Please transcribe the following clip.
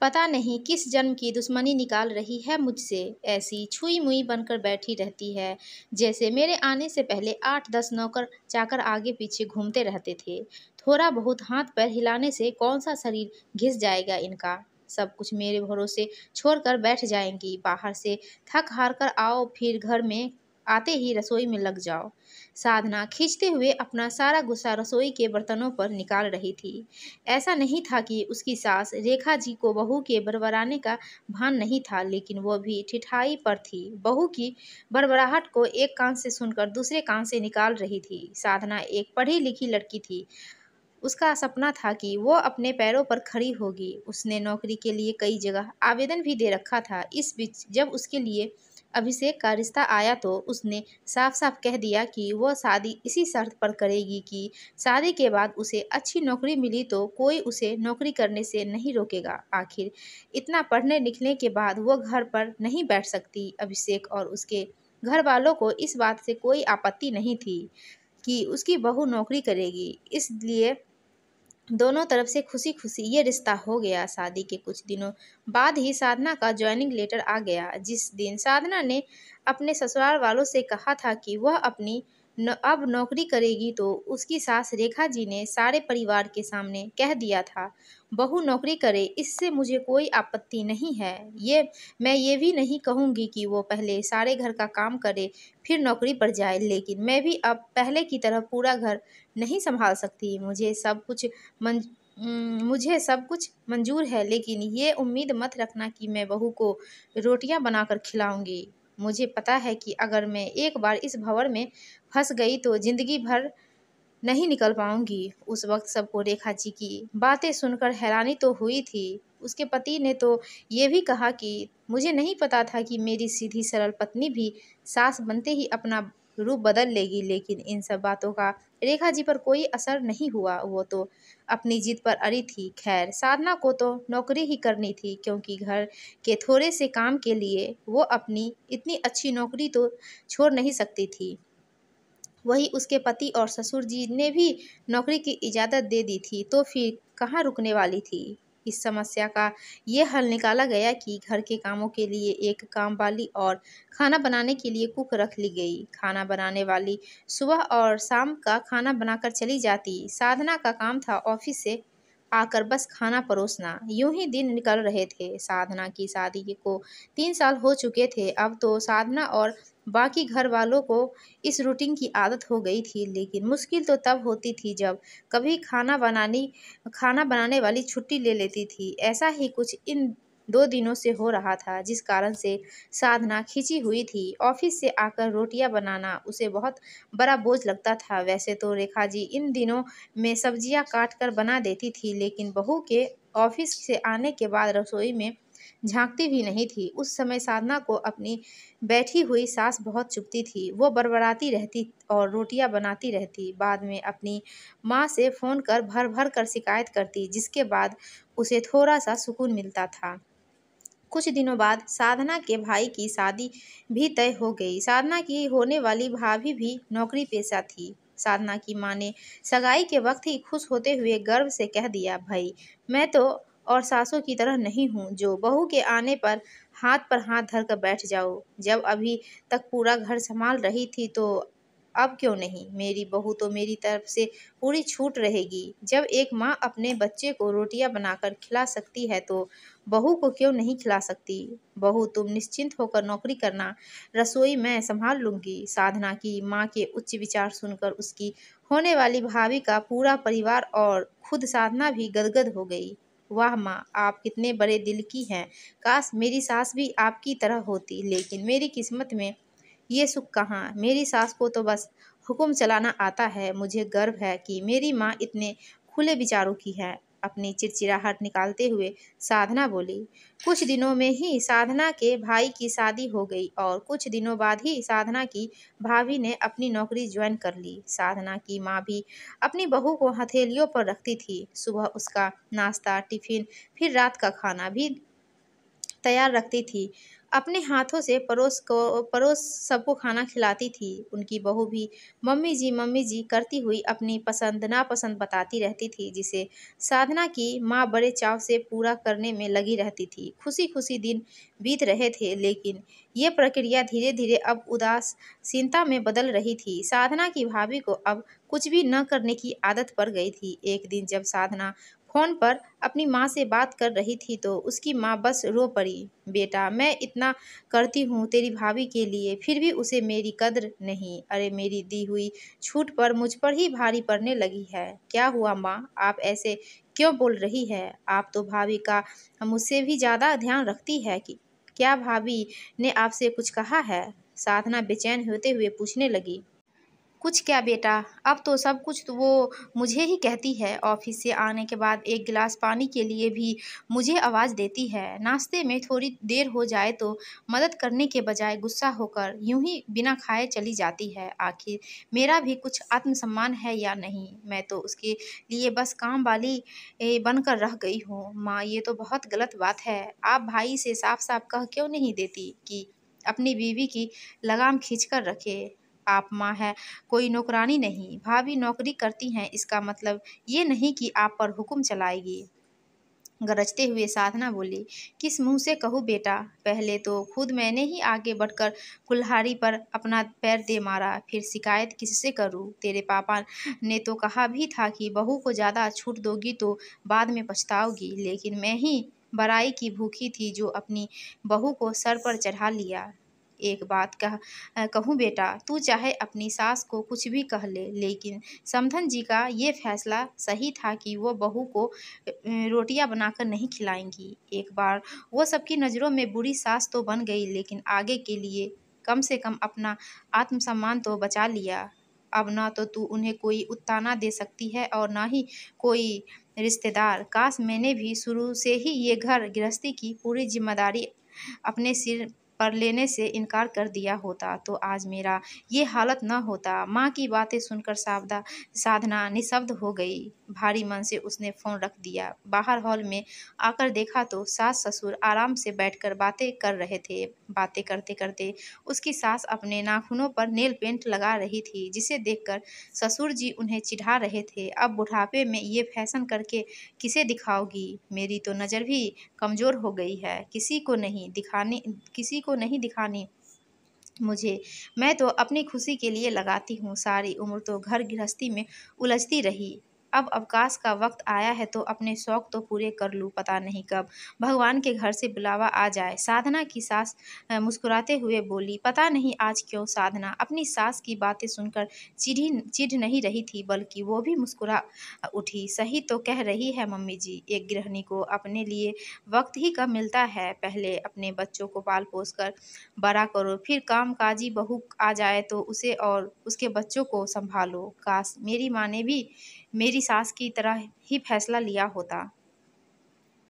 पता नहीं किस जन्म की दुश्मनी निकाल रही है मुझसे। ऐसी छुई मुई बनकर बैठी रहती है जैसे मेरे आने से पहले 8-10 नौकर चाकर आगे पीछे घूमते रहते थे। थोड़ा बहुत हाथ पैर हिलाने से कौन सा शरीर घिस जाएगा इनका। सब कुछ मेरे भरोसे छोड़कर बैठ जाएंगी। बाहर से थक हार कर आओ, फिर घर में आते ही रसोई में लग जाओ। साधना खींचते हुए अपना सारा गुस्सा रसोई के बर्तनों पर निकाल रही थी। ऐसा नहीं था कि उसकी सास रेखा जी को बहू के बड़बड़ाने का भान नहीं था, लेकिन वो भी ठिठाई पर थी। बहू की बड़बड़ाहट को एक कान से सुनकर दूसरे कान से निकाल रही थी। साधना एक पढ़ी लिखी लड़की थी। उसका सपना था कि वो अपने पैरों पर खड़ी होगी। उसने नौकरी के लिए कई जगह आवेदन भी दे रखा था। इस बीच जब उसके लिए अभिषेक का रिश्ता आया तो उसने साफ साफ कह दिया कि वो शादी इसी शर्त पर करेगी कि शादी के बाद उसे अच्छी नौकरी मिली तो कोई उसे नौकरी करने से नहीं रोकेगा। आखिर इतना पढ़ने लिखने के बाद वो घर पर नहीं बैठ सकती। अभिषेक और उसके घर वालों को इस बात से कोई आपत्ति नहीं थी कि उसकी बहू नौकरी करेगी, इसलिए दोनों तरफ से खुशी खुशी ये रिश्ता हो गया। शादी के कुछ दिनों बाद ही साधना का ज्वाइनिंग लेटर आ गया। जिस दिन साधना ने अपने ससुराल वालों से कहा था कि वह अपनी अब नौकरी करेगी तो उसकी सास रेखा जी ने सारे परिवार के सामने कह दिया था, बहू नौकरी करे इससे मुझे कोई आपत्ति नहीं है। मैं ये भी नहीं कहूँगी कि वो पहले सारे घर का काम करे फिर नौकरी पर जाए, लेकिन मैं भी अब पहले की तरह पूरा घर नहीं संभाल सकती। मुझे सब कुछ मंजूर है, लेकिन ये उम्मीद मत रखना कि मैं बहू को रोटियां बनाकर खिलाऊंगी। मुझे पता है कि अगर मैं एक बार इस भंवर में फंस गई तो जिंदगी भर नहीं निकल पाऊंगी। उस वक्त सबको रेखा जी की बातें सुनकर हैरानी तो हुई थी। उसके पति ने तो ये भी कहा कि मुझे नहीं पता था कि मेरी सीधी सरल पत्नी भी सास बनते ही अपना रूप बदल लेगी, लेकिन इन सब बातों का रेखा जी पर कोई असर नहीं हुआ। वो तो अपनी जिद पर अड़ी थी। खैर, साधना को तो नौकरी ही करनी थी, क्योंकि घर के थोड़े से काम के लिए वो अपनी इतनी अच्छी नौकरी तो छोड़ नहीं सकती थी। वही उसके पति और ससुर जी ने भी नौकरी की इजाज़त दे दी थी, तो फिर कहाँ रुकने वाली थी। इस समस्या का ये हल निकाला गया कि घर के कामों के लिए एक काम वाली और खाना बनाने के लिए कुक रख ली गई। खाना बनाने वाली सुबह और शाम का खाना बनाकर चली जाती। साधना का काम था ऑफिस से आकर बस खाना परोसना। यूं ही दिन निकल रहे थे। साधना की शादी को 3 साल हो चुके थे। अब तो साधना और बाकी घर वालों को इस रूटीन की आदत हो गई थी, लेकिन मुश्किल तो तब होती थी जब कभी खाना बनाने वाली छुट्टी ले लेती थी। ऐसा ही कुछ इन 2 दिनों से हो रहा था, जिस कारण से साधना खिंची हुई थी। ऑफिस से आकर रोटियां बनाना उसे बहुत बड़ा बोझ लगता था। वैसे तो रेखा जी इन दिनों में सब्जियां काट कर बना देती थी, लेकिन बहू के ऑफिस से आने के बाद रसोई में झांकती भी नहीं थी। उस समय साधना को अपनी बैठी हुई सास बहुत चुभती थी। वो बड़बड़ाती रहती और रोटियां बनाती रहती। बाद में अपनी माँ से फ़ोन कर भर भर कर शिकायत करती, जिसके बाद उसे थोड़ा सा सुकून मिलता था। कुछ दिनों बाद साधना के भाई की शादी भी तय हो गई। साधना की होने वाली भाभी भी नौकरी पेशा थी। साधना की माँ ने सगाई के वक्त ही खुश होते हुए गर्व से कह दिया, भाई मैं तो और सासों की तरह नहीं हूँ जो बहू के आने पर हाथ धर कर बैठ जाओ। जब अभी तक पूरा घर संभाल रही थी तो अब क्यों नहीं। मेरी बहू तो मेरी तरफ से पूरी छूट रहेगी। जब एक माँ अपने बच्चे को रोटियां बनाकर खिला सकती है तो बहू को क्यों नहीं खिला सकती। बहू तुम निश्चिंत होकर नौकरी करना, रसोई मैं संभाल लूंगी। साधना की माँ के उच्च विचार सुनकर उसकी होने वाली भाभी का पूरा परिवार और खुद साधना भी गदगद हो गई। वाह माँ, आप कितने बड़े दिल की हैं। काश मेरी सास भी आपकी तरह होती, लेकिन मेरी किस्मत में ये सुख कहाँ। मेरी सास को तो बस हुक्म चलाना आता है। मुझे गर्व है कि मेरी माँ इतने खुले विचारों की है। अपनी चिड़चिड़ाहट निकालते हुए साधना बोली। कुछ दिनों में ही साधना के भाई की शादी हो गई और कुछ दिनों बाद ही साधना की भाभी ने अपनी नौकरी ज्वाइन कर ली। साधना की माँ भी अपनी बहू को हथेलियों पर रखती थी। सुबह उसका नाश्ता, टिफिन, फिर रात का खाना भी तैयार रखती थी। अपने हाथों से परोस सबको खाना खिलाती थी। उनकी बहू भी मम्मी जी करती हुई अपनी पसंद नापसंद बताती रहती थी, जिसे साधना की माँ बड़े चाव से पूरा करने में लगी रहती थी। खुशी-खुशी दिन बीत रहे थे, लेकिन ये प्रक्रिया धीरे-धीरे अब उदासीनता में बदल रही थी। साधना की भाभी को अब कुछ भी न करने की आदत पड़ गई थी। एक दिन जब साधना फ़ोन पर अपनी माँ से बात कर रही थी तो उसकी माँ बस रो पड़ी। बेटा, मैं इतना करती हूँ तेरी भाभी के लिए, फिर भी उसे मेरी कद्र नहीं। अरे मेरी दी हुई छूट पर मुझ पर ही भारी पड़ने लगी है। क्या हुआ माँ, आप ऐसे क्यों बोल रही है? आप तो भाभी का मुझसे भी ज़्यादा ध्यान रखती है कि क्या भाभी ने आपसे कुछ कहा है? साधना बेचैन होते हुए पूछने लगी। कुछ क्या बेटा, अब तो सब कुछ तो वो मुझे ही कहती है। ऑफिस से आने के बाद एक गिलास पानी के लिए भी मुझे आवाज़ देती है। नाश्ते में थोड़ी देर हो जाए तो मदद करने के बजाय गुस्सा होकर यूं ही बिना खाए चली जाती है। आखिर मेरा भी कुछ आत्मसम्मान है या नहीं? मैं तो उसके लिए बस काम वाली बनकर रह गई हूँ। माँ, ये तो बहुत गलत बात है। आप भाई से साफ साफ कह क्यों नहीं देती कि अपनी बीवी की लगाम खींच कर रखे? आप माँ है, कोई नौकरानी नहीं। भाभी नौकरी करती हैं, इसका मतलब ये नहीं कि आप पर हुक्म चलाएगी। गरजते हुए साधना बोली, किस मुंह से कहूँ बेटा? पहले तो खुद मैंने ही आगे बढ़कर कुल्हाड़ी पर अपना पैर दे मारा, फिर शिकायत किससे करूँ? तेरे पापा ने तो कहा भी था कि बहू को ज़्यादा छूट दोगी तो बाद में पछताओगी, लेकिन मैं ही बड़ाई की भूखी थी जो अपनी बहू को सर पर चढ़ा लिया। एक बात कहूँ बेटा, तू चाहे अपनी सास को कुछ भी कह ले, लेकिन समधन जी का ये फैसला सही था कि वो बहू को रोटियां बनाकर नहीं खिलाएंगी। एक बार वो सबकी नज़रों में बुरी सास तो बन गई, लेकिन आगे के लिए कम से कम अपना आत्मसम्मान तो बचा लिया। अब ना तो तू उन्हें कोई उत्ताना दे सकती है और ना ही कोई रिश्तेदार। काश मैंने भी शुरू से ही ये घर गृहस्थी की पूरी जिम्मेदारी अपने सिर पर लेने से इनकार कर दिया होता तो आज मेरा ये हालत न होता। माँ की बातें सुनकर साधना निशब्द हो गई। भारी मन से उसने फ़ोन रख दिया। बाहर हॉल में आकर देखा तो सास ससुर आराम से बैठकर बातें कर रहे थे। बातें करते करते उसकी सास अपने नाखूनों पर नेल पेंट लगा रही थी, जिसे देखकर ससुर जी उन्हें चिढ़ा रहे थे। अब बुढ़ापे में ये फैशन करके किसे दिखाओगी? मेरी तो नज़र भी कमज़ोर हो गई है, किसी को नहीं दिखानी मुझे। मैं तो अपनी खुशी के लिए लगाती हूँ। सारी उम्र तो घर गृहस्थी में उलझती रही। अब अवकाश का वक्त आया है तो अपने शौक तो पूरे कर लूँ। पता नहीं कब भगवान के घर से बुलावा आ जाए। साधना की सास मुस्कुराते हुए बोली। पता नहीं आज क्यों साधना अपनी सास की बातें सुनकर चिढ़ नहीं रही थी, बल्कि वो भी मुस्कुरा उठी। सही तो कह रही है मम्मी जी, एक गृहिणी को अपने लिए वक्त ही कब मिलता है। पहले अपने बच्चों को पाल पोस कर बड़ा करो, फिर कामकाजी बहू आ जाए तो उसे और उसके बच्चों को संभालो। काश मेरी माँ ने भी मेरी सास की तरह ही फैसला लिया होता।